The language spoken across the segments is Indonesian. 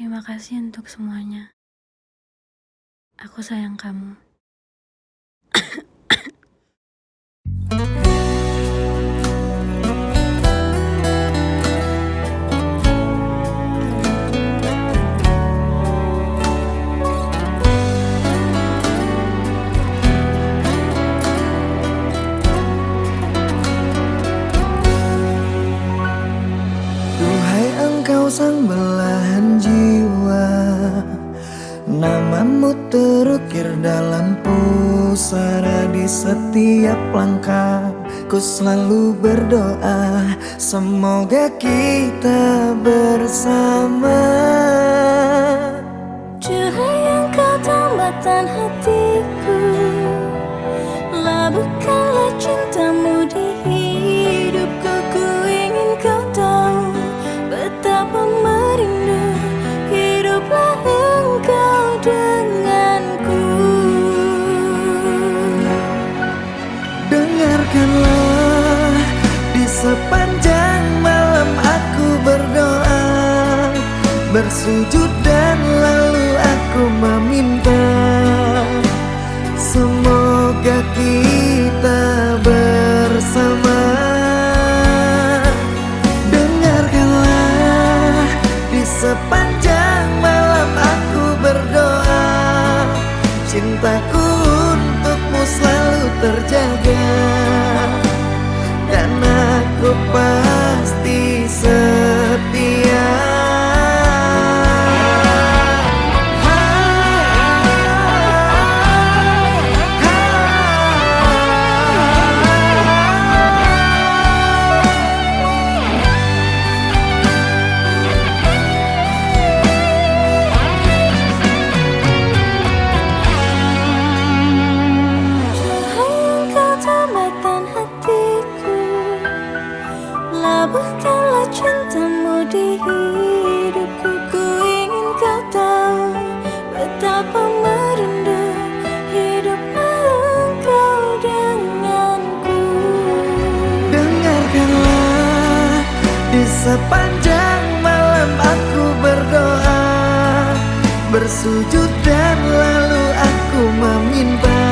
Terima kasih untuk semuanya. Aku sayang kamu. Duhai engkau sang belahan jiwa, namamu terukir dalam pusara. Di setiap langkah ku selalu berdoa, semoga kita bersama. Duhai engkau tambatan hatiku, labuhkanlah cintamu di hidupku. Ku ingin kau tahu betapa merindu hiduplah engkau denganku. Dengarkanlah, di sepanjang malam aku berdoa, bersujud dan lalu aku meminta, semoga kita bersama. Dengarkanlah, di sepanjang malam aku berdoa, cintaku untukmu selalu terjaga, dan aku pasti setia. Labuhkanlah cintamu di hidupku. Ku ingin kau tahu betapa merindu hiduplah engkau denganku. Dengarkanlah, di sepanjang malam aku berdoa, bersujud dan lalu aku meminta,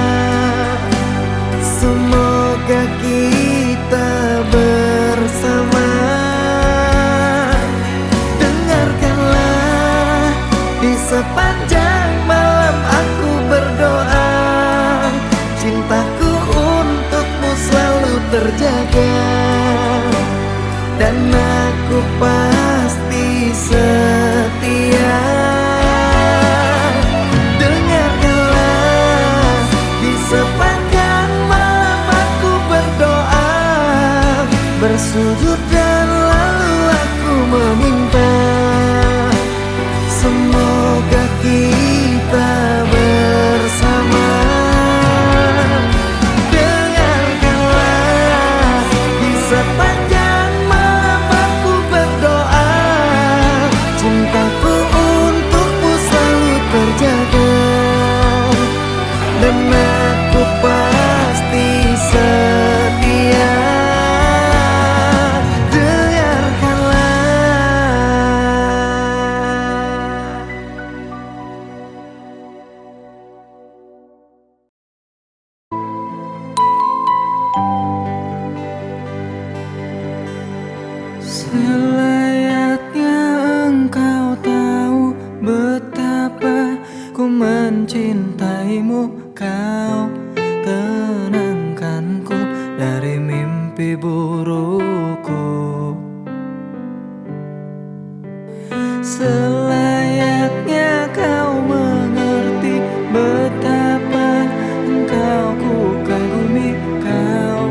semoga kita bersama. Dengarkanlah, di sepanjang malam aku berdoa, cintaku untukmu selalu terjaga, dan aku pasti setia. Dengarkanlah, di sepanjang malam aku berdoa, bersujud dan lalu aku meminta, semoga kita bersama. Dengarkanlah, di sepanjang malam aku berdoa, cintaku untukmu selalu terjaga, dan aku pasti setia. Selayaknya engkau tahu betapa ku mencintaimu. Kau tenangkanku dari mimpi burukku. Selayaknya kau mengerti betapa engkau ku kagumi. Kau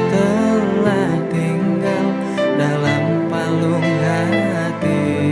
telah tinggal dalam palung hati.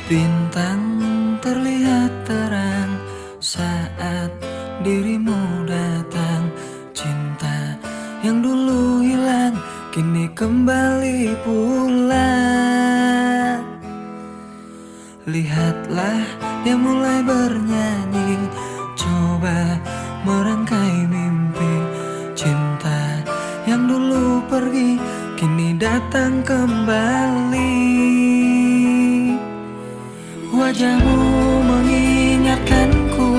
Bintang terlihat terang saat dirimu datang. Cinta yang dulu hilang kini kembali pulang. Lihatlah dia mulai bernyanyi, coba merangkai mimpi. Cinta yang dulu pergi kini datang kembali. Wajahmu mengingatkanku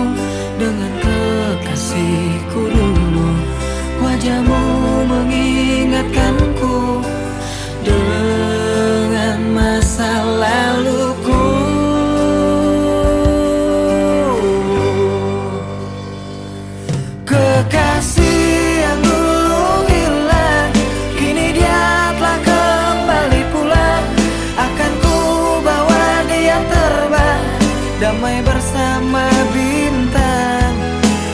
dengan kekasihku dulu. Wajahmu mengingatkanku dengan masa laluku. Kekasih yang dulu hilang kini dia telah kembali pulang. Akan ku bawa dia terbang damai bersama bintang.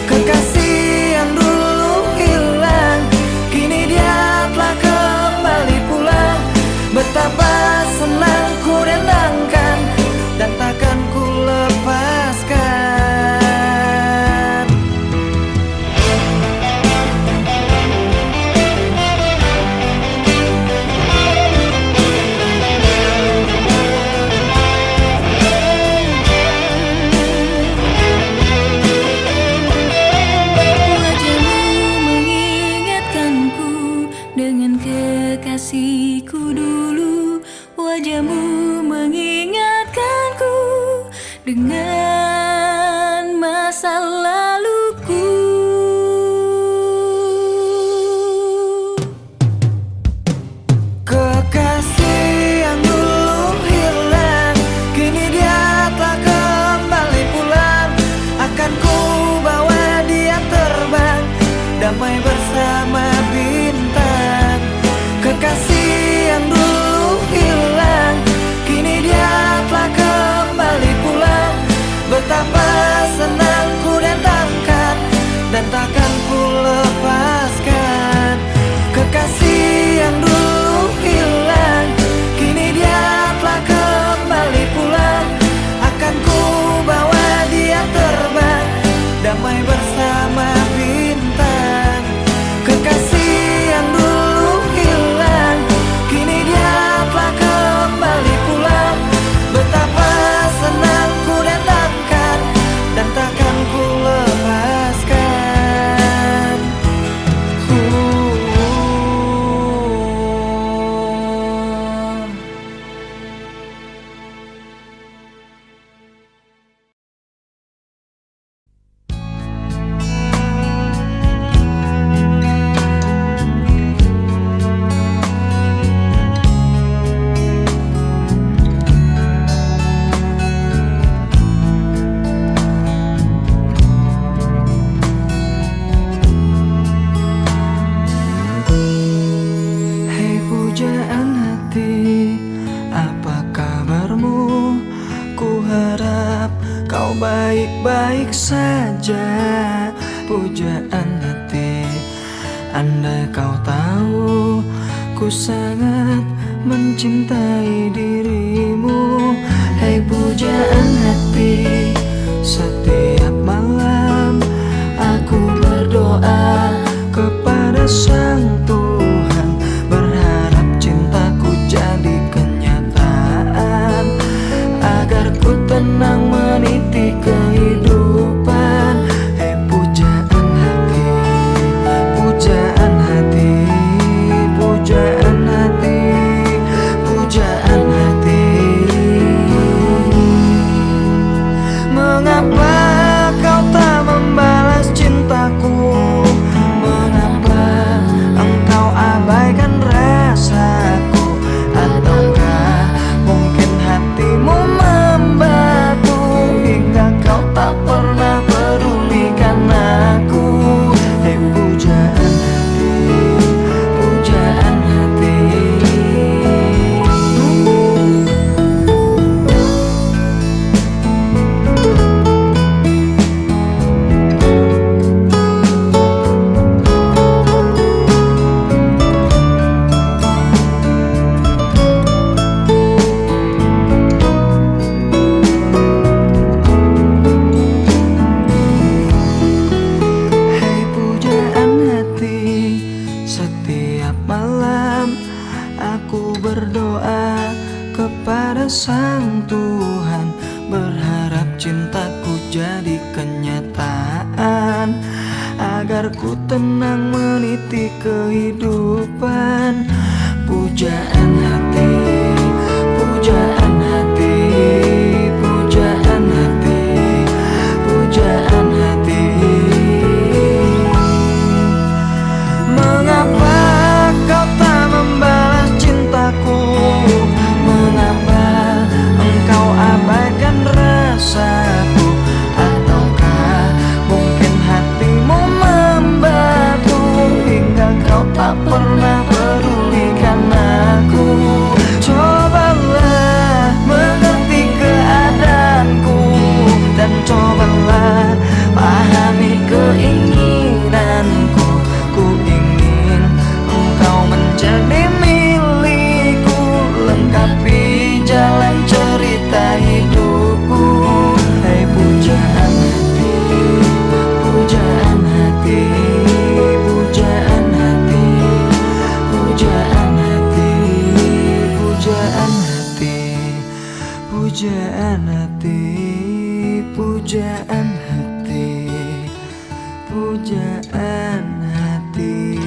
Kekasih yang dulu hilang kini dia telah kembali pulang. Betapa senang ku dendangkan dan takkan ku lepaskan. Dengan kekasihku dulu, wajahmu mengingatkanku dengan masa laluku. Kekasih yang dulu hilang kini dia telah kembali pulang. Akan ku bawa dia terbang damai bersama bintang. Kekasih yang dulu hilang kini dia telah kembali pulang. Betapa senang ku dendangkan dan takkan ku lepaskan. Kekasih yang dulu hilang kini dia telah kembali pulang. Akan ku bawa dia terbang damai bersama bintang. Kekasih yang dulu hilang kini dia telah kembali pulang. Betapa senang ku dendangkan dan takkan ku lepaskan. Hei pujaan hati, apa kabarmu? Ku harap kau baik-baik saja. Pujaan hati, andai kau tahu ku sangat mencintai dirimu. Hei pujaan hati, setiap malam aku berdoa kepada Sang Tuhan, berharap cintaku jadi kenyataan, agar ku tenang meniti kehidupan. Hei pujaan hati, pujaan hati, pujaan hati, pujaan hati. Mengapa kau tak membalas cintaku? Mengapa engkau sang Tuhan, berharap cintaku jadi kenyataan, agar ku tenang meniti kehidupan. Pujaan hati, pujaan hati, pujaan hati, pujaan hati. Mengapa kau tak membalas cintaku? Mengapa engkau abaikan rasaku? Ataukah mungkin hatimu membatu hingga kau tak pernah pedulikan aku? Cobalah mengerti keadaanku, dan cobalah pahami keinginanku. Ku ingin engkau menjadi milikku, lengkapi jalan cerita hidupku. Hai pujaan hati, pujaan hati, pujaan hati, pujaan hati, pujaan hati, pujaan hati, pujaan hati, pujaan hati.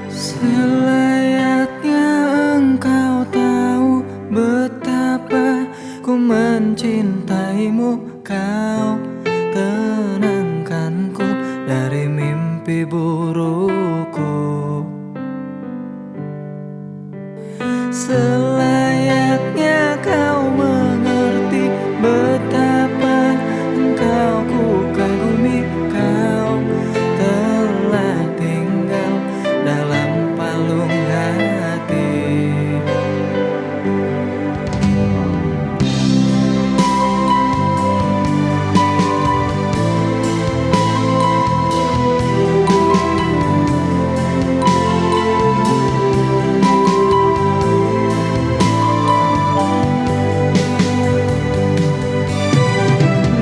Selayaknya engkau tahu betapa ku mencintaimu. Kau tenangkanku dari mimpi burukku. Selayaknya kau mengerti betapa engkau ku kagumi. Kau telah tinggal dalam palung hati.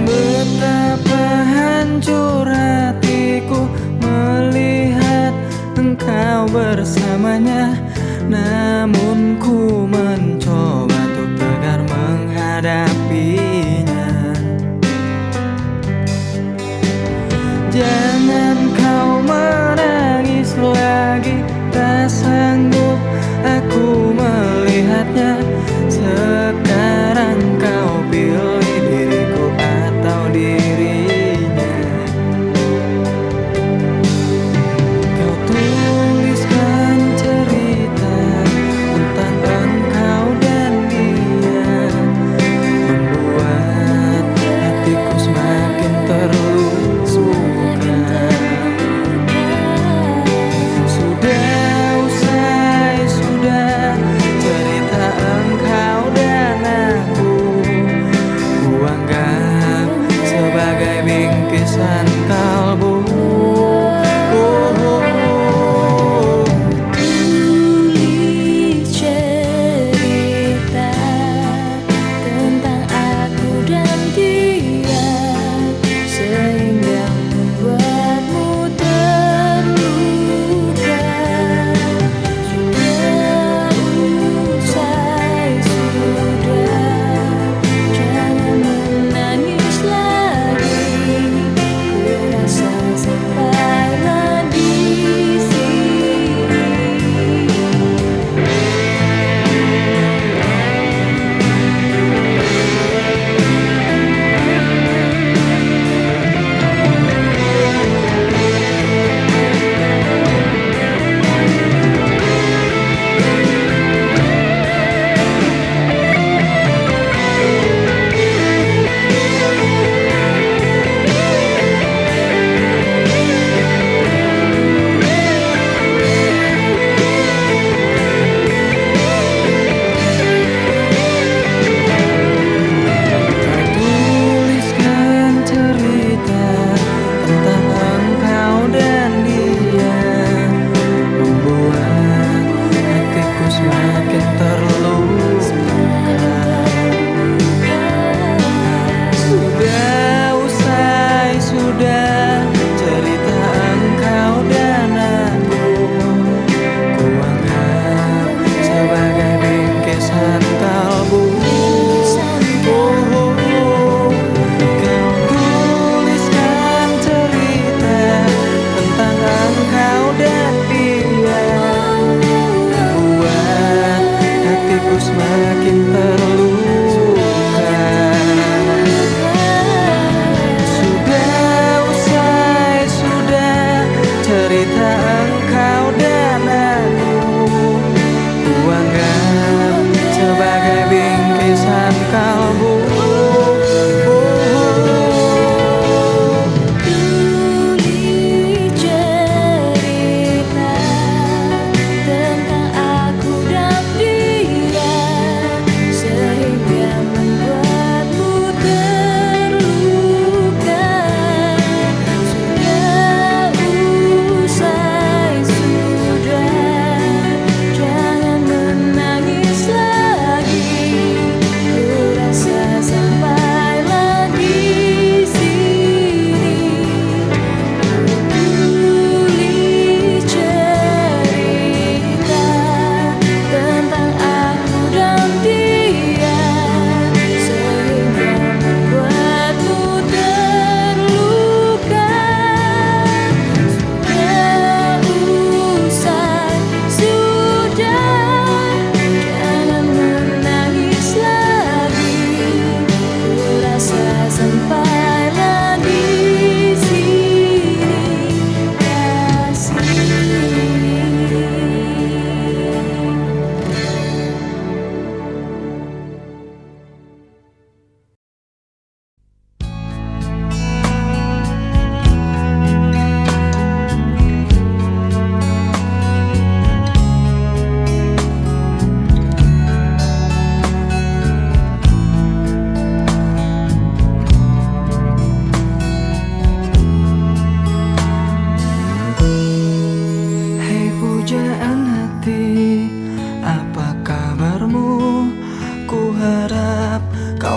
Betapa hancur hatiku melihat engkau bersamanya, namun ku mencoba untuk tegar menghadapinya. Jangan kau menangis lagi, tak sanggup aku melihatnya. Sekarang kau pilih diriku atau dirinya. Kau tuliskan cerita tentang engkau dan dia, membuat hatiku semakin terluka. Sudah usah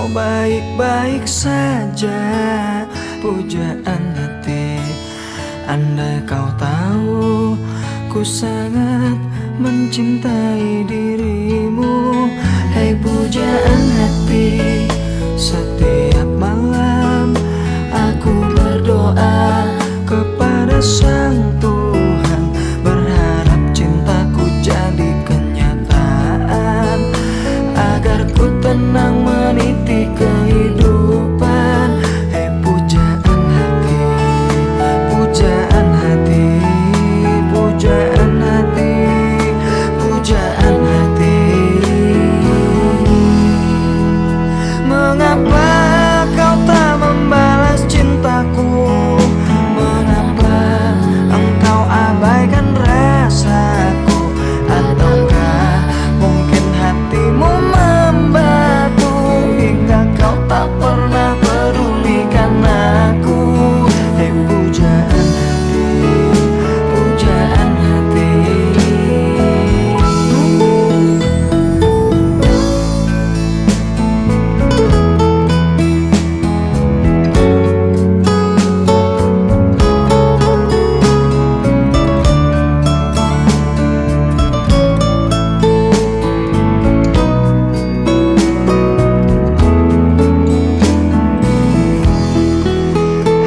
kau baik-baik saja. Pujaan hati, andai kau tahu ku sangat mencintai dirimu. Hei pujaan hati, setiap malam aku berdoa kepada Sang Tuhan, berharap cintaku jadi kenyataan, agar ku tenang meniti kehidupan. Hei pujaan hati, pujaan hati, pujaan hati, pujaan hati. Mengapa kau tak membalas cintaku? Mengapa engkau abaikan rasaku? Ataukah mungkin hatimu membatu hingga kau tak pernah pedulikan aku? Hei pujaan hati, pujaan hati.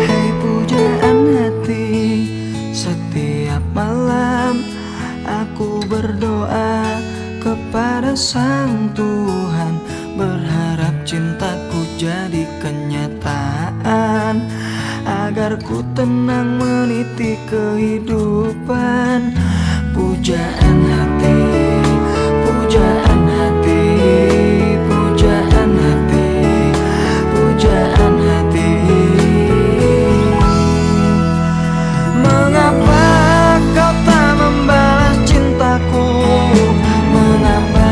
Hei pujaan hati, setiap malam aku berdoa kepada Sang Tuhan, berharap cintaku jadi kenyataan, agar ku tenang meniti kehidupan. Pujaan hati, pujaan hati, pujaan hati, pujaan hati. Mengapa kau tak membalas cintaku? Mengapa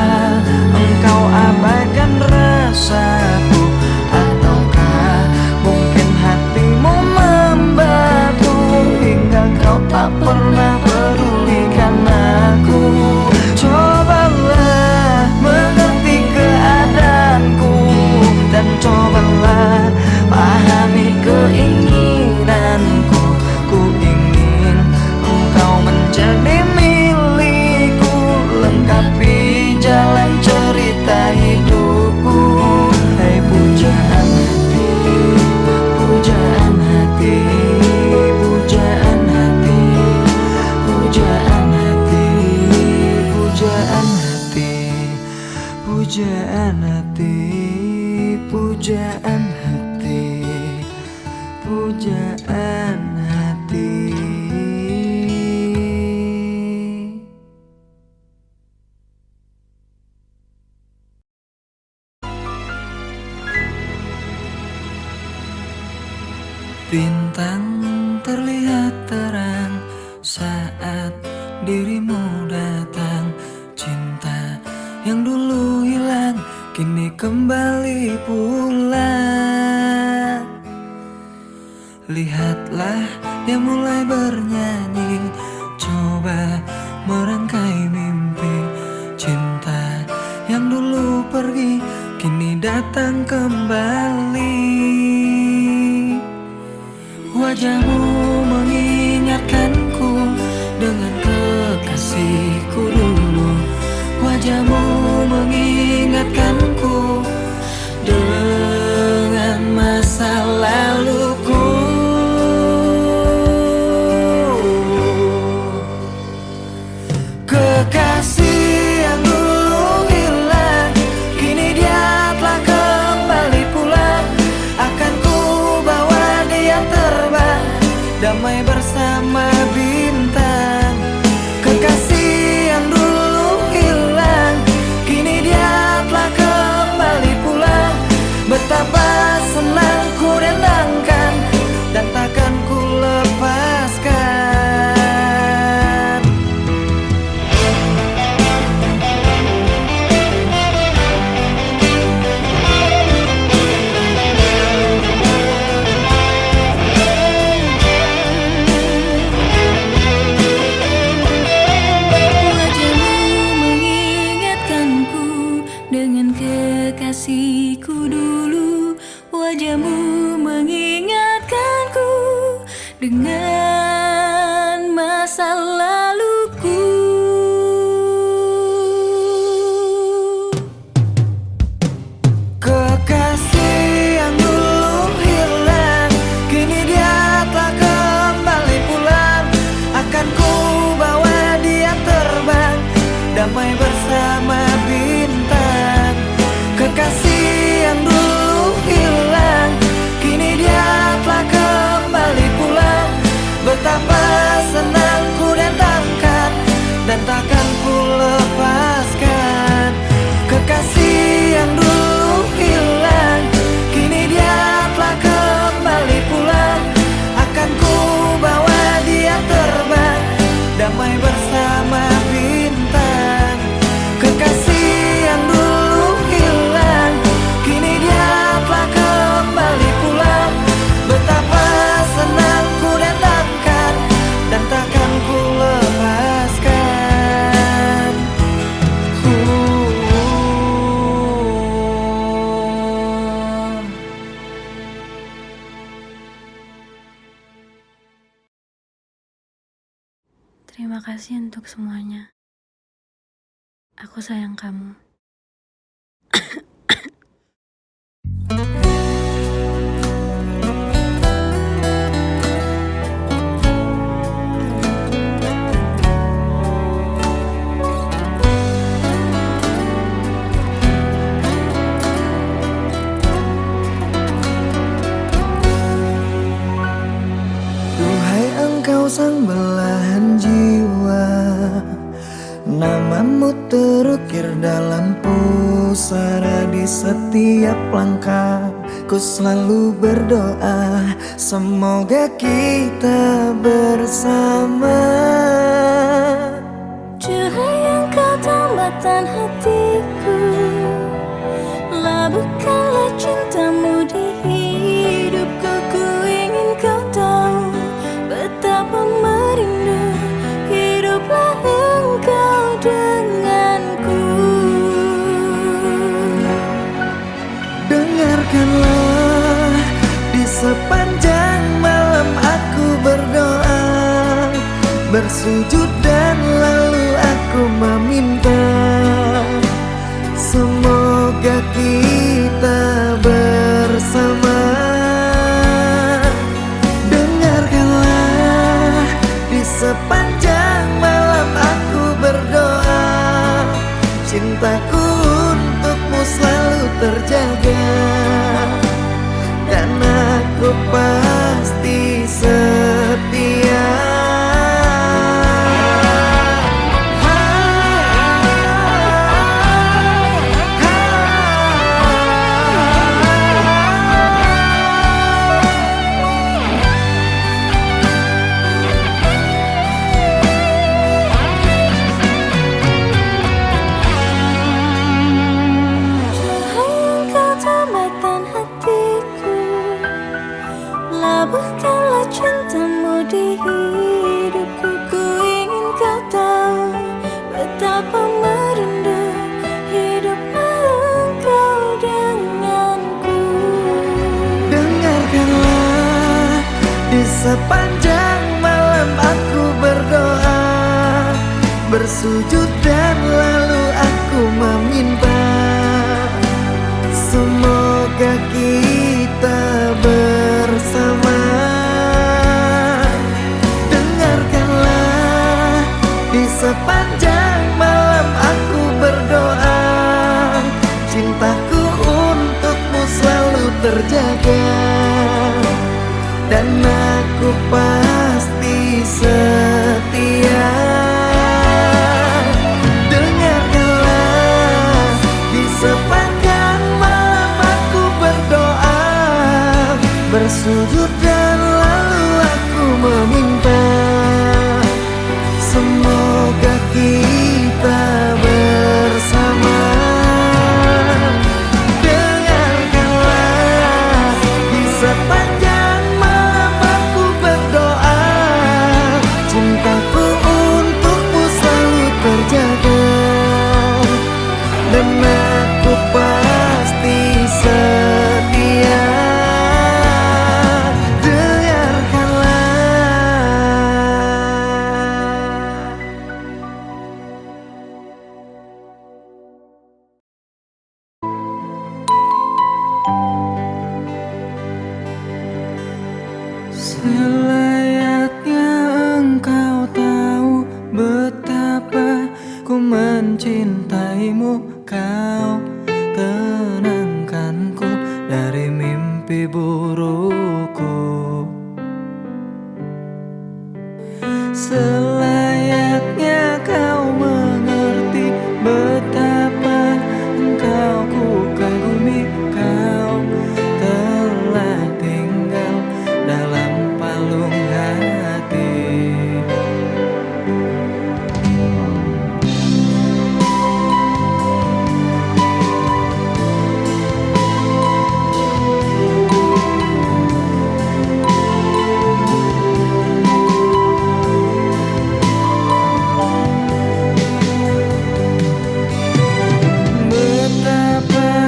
engkau abaikan rasaku? Ataukah mungkin hatimu membatu hingga kau tak pernah pedulikan aku? Cobalah mengerti keadaanku, dan cobalah pahami keinginanku. Ku ingin engkau menjadi milikku, lengkapi jalan cerita hidupku. Hei pujaan hati, pujaan hati, pujaan hati, pujaan hati, pujaan hati, pujaan hati, pujaan hati, pujaan hati. Bintang terlihat terang saat dirimu datang. Cinta yang dulu hilang kini kembali pulang. Lihatlah dia mulai bernyanyi, coba merangkai mimpi. Cinta yang dulu pergi kini datang kembali. Wajahmu mengingatkanku dengan kekasihku dulu. Wajahmu mengingatkanku dengan masa laluku. Kekasih yang dulu hilang, kini dia telah kembali pulang. Akan ku bawa dia terbang damai bersama bintang. Kekasih yang dulu hilang, kini dia telah kembali pulang. Betapa senang ku datangkan dan takkan ku lepaskan. Kekasih yang dulu hilang, kini dia telah kembali pulang. Akan ku bawa dia terbang, damai bersama bintang. Kekasih yang dulu hilang, kini dia telah kembali pulang. Betapa senang ku datangkan dan takkan ku lepaskan. Terima kasih untuk semuanya. Aku sayang kamu. Duhai engkau sang belahan jiwa, namamu terukir dalam pusara. Di setiap langkah ku selalu berdoa, semoga kita bersama. Cahaya engkau tambatan hatiku, labuhkanlah cintamu di hidupku. Ku ingin kau tahu betapa merindu hiduplah engkau denganku. Dengarkanlah, di sepanjang malam aku berdoa, bersujud dan lalu aku meminta, semoga kita bersama. Dengarkanlah, di sepanjang malam aku berdoa, cintaku untukmu selalu terjaga, dan aku pasti setia. Labuhkanlah cintamu di hidupku. Ku ingin kau tahu betapa merindu hiduplah engkau denganku. Dengarkanlah, di sepanjang malam aku berdoa, bersujud dan lalu aku meminta, semoga kita bersama. Dengarkanlah, di sepanjang malam aku berdoa, cintaku untukmu selalu terjaga, dan aku pasti setia. Dengarkanlah, di sepanjang malam aku berdoa, bersujud dan lalu aku meminta, semoga kita bersama. Dengarkanlah, di sepanjang malam aku berdoa, cintaku untukmu selalu terjaga, dan aku pasti setia. mencintaimu, kau tenangkanku dari mimpi burukku. Selayaknya kau mengerti betapa engkau ku kagumi. Kau telah tinggal dalam palung hati.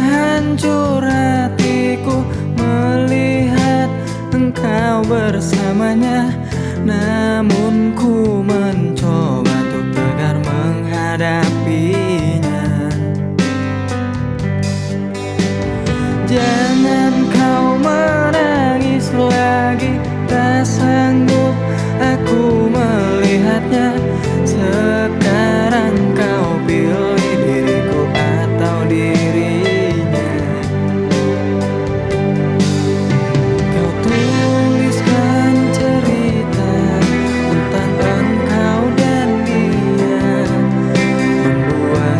Hancur hatiku melihat engkau bersamanya, namun ku mencoba untuk tegar menghadapinya. Jangan kau menangis lagi, tak sanggup aku melihatnya. Sekarang kau pilih diriku atau dirinya. Kau tuliskan cerita tentang engkau dan dia, membuat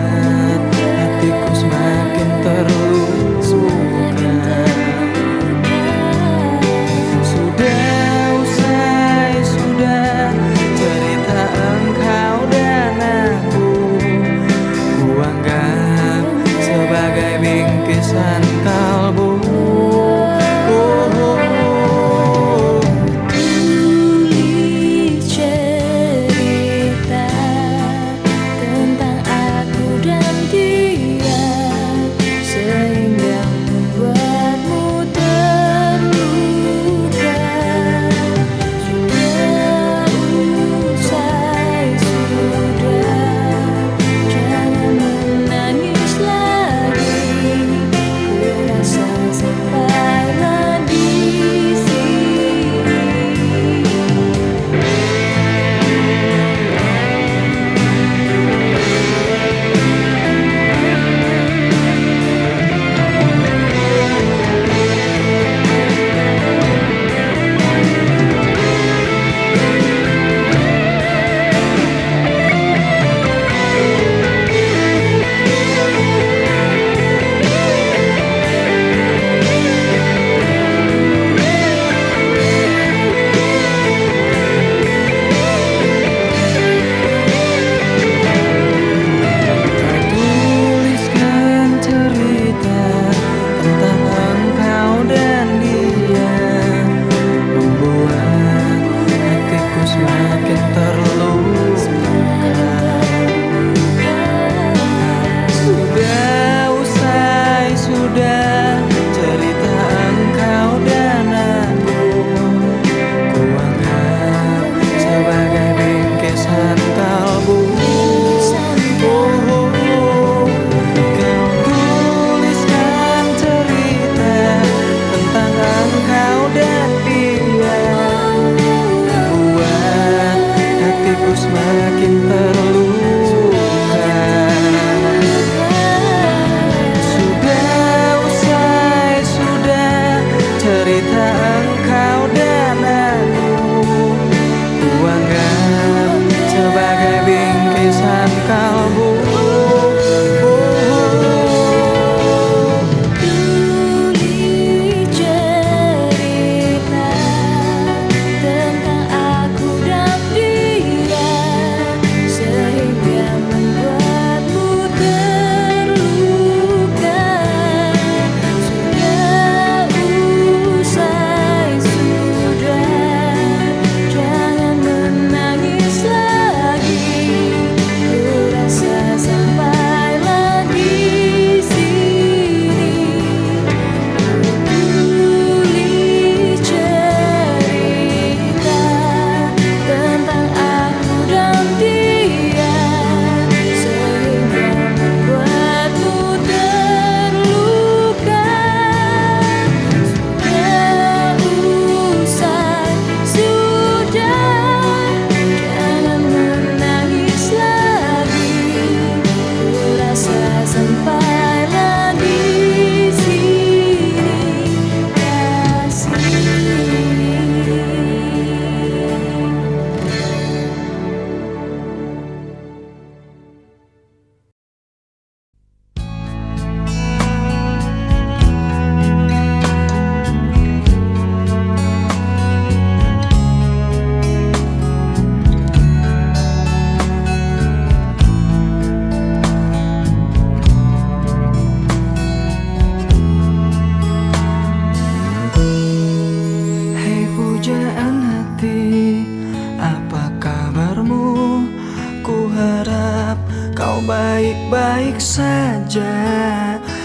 kau baik-baik saja.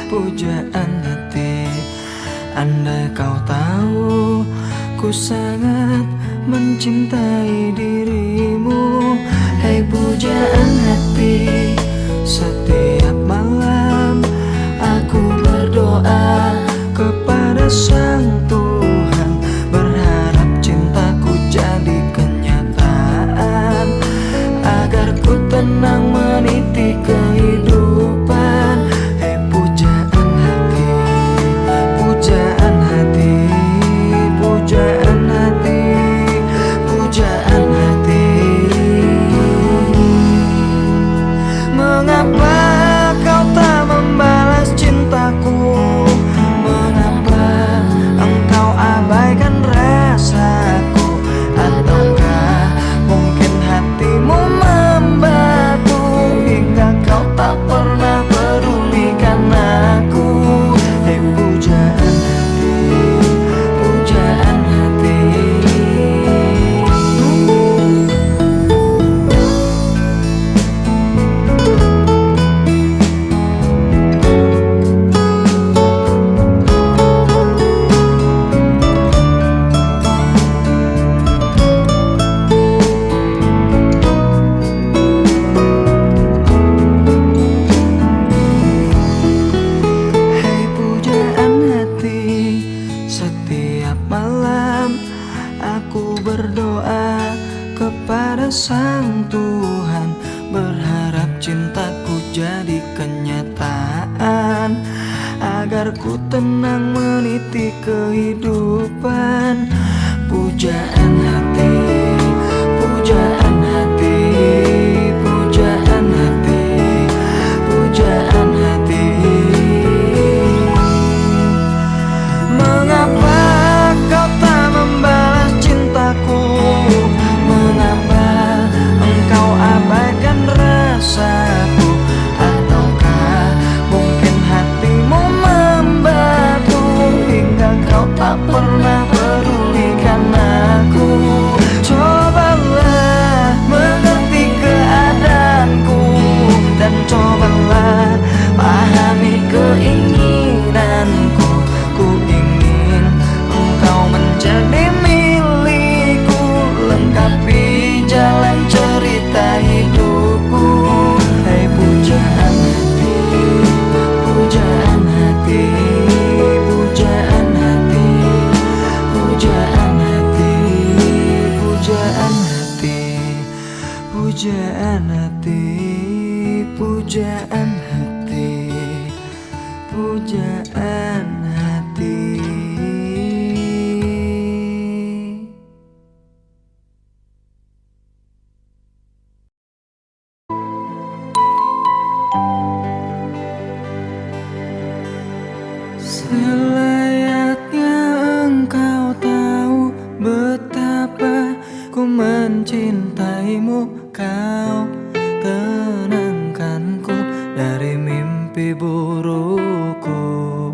Pujaan hati, andai kau tahu ku sangat mencintai dirimu. Hei pujaan hati, setiap malam aku berdoa kepada Sang Tuhan, berharap cintaku jadi kenyataan, agar ku tenang meniti kehidupan. Hei pujaan hati, pujaan hati, pujaan hati, pujaan hati. Mengapa kau tak membalas cintaku? Mengapa engkau abaikan rasaku? Ataukah mungkin hatimu membatu hingga kau tak pernah pedulikan aku? Hei pujaan hati, pujaan hati. Hei pujaan hati, setiap malam aku berdoa kepada Sang Tuhan, berharap cintaku jadi kenyataan, agar ku tenang meniti kehidupan. Pujaan hati, pujaan hati, pujaan hati, pujaan hati. Mengapa kau tak membalas cintaku? Mengapa engkau abaikan rasaku? Ataukah mungkin hatimu membatu hingga kau tak pernah pedulikan aku? Cobalah mengerti keadaanku, dan cobalah pahami keinginanku. Ku ingin engkau menjadi milikku, lengkapi jalan cerita hidupku. Hei pujaan hati, pujaan hati, pujaan hati, pujaan hati, pujaan hati, pujaan hati, pujaan hati, pujaan hati. Selayaknya engkau tahu betapa ku mencintaimu. Kau tenangkanku dari mimpi burukku.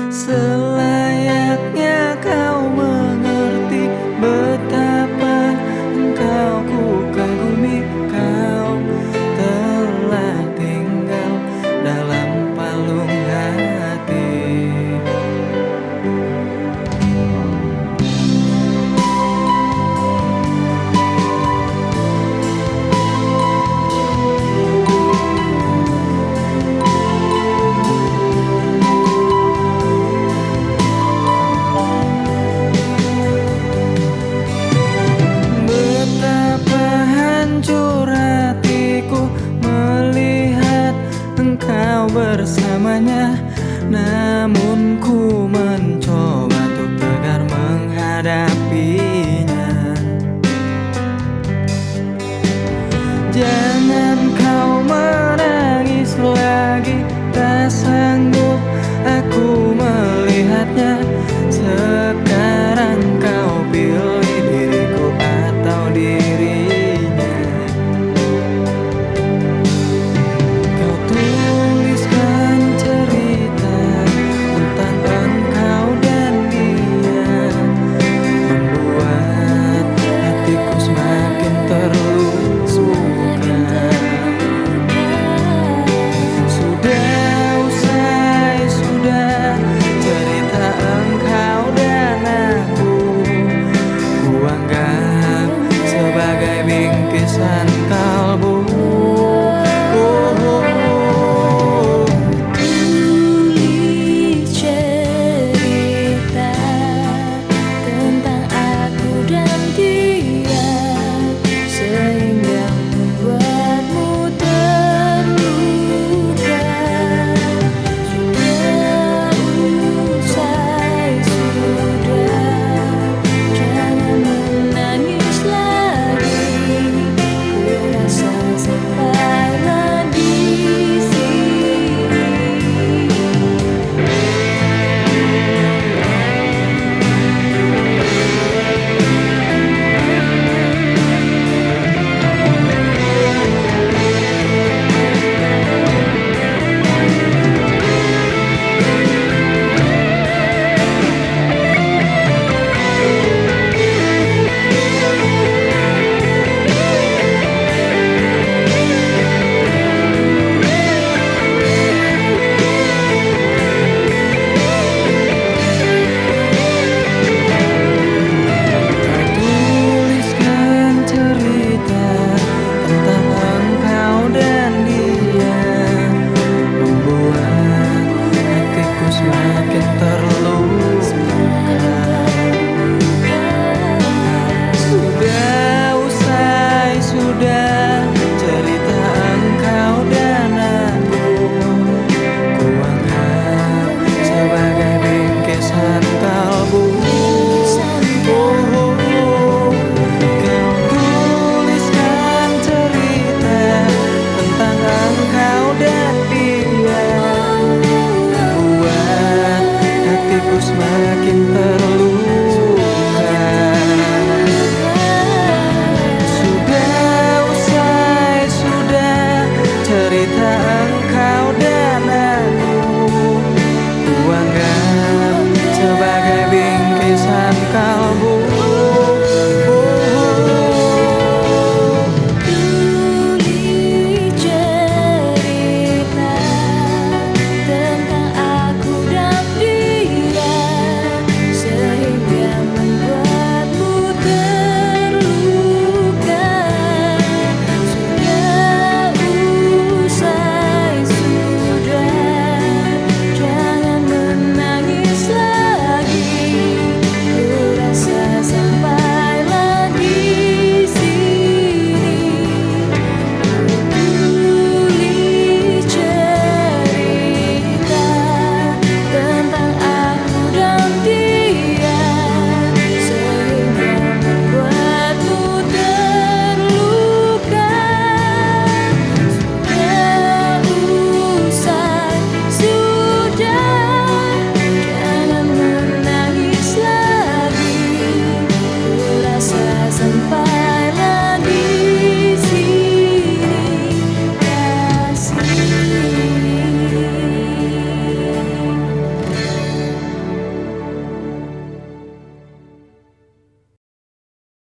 Selayaknya kau mengerti betapa engkau ku kagumi. Kau telah tinggal dalam palung hati. Betapa hancur hatiku melihat engkau bersamanya, namun ku mencoba untuk tegar menghadapinya. Jangan kau menangis lagi, tak sanggup aku melihatnya.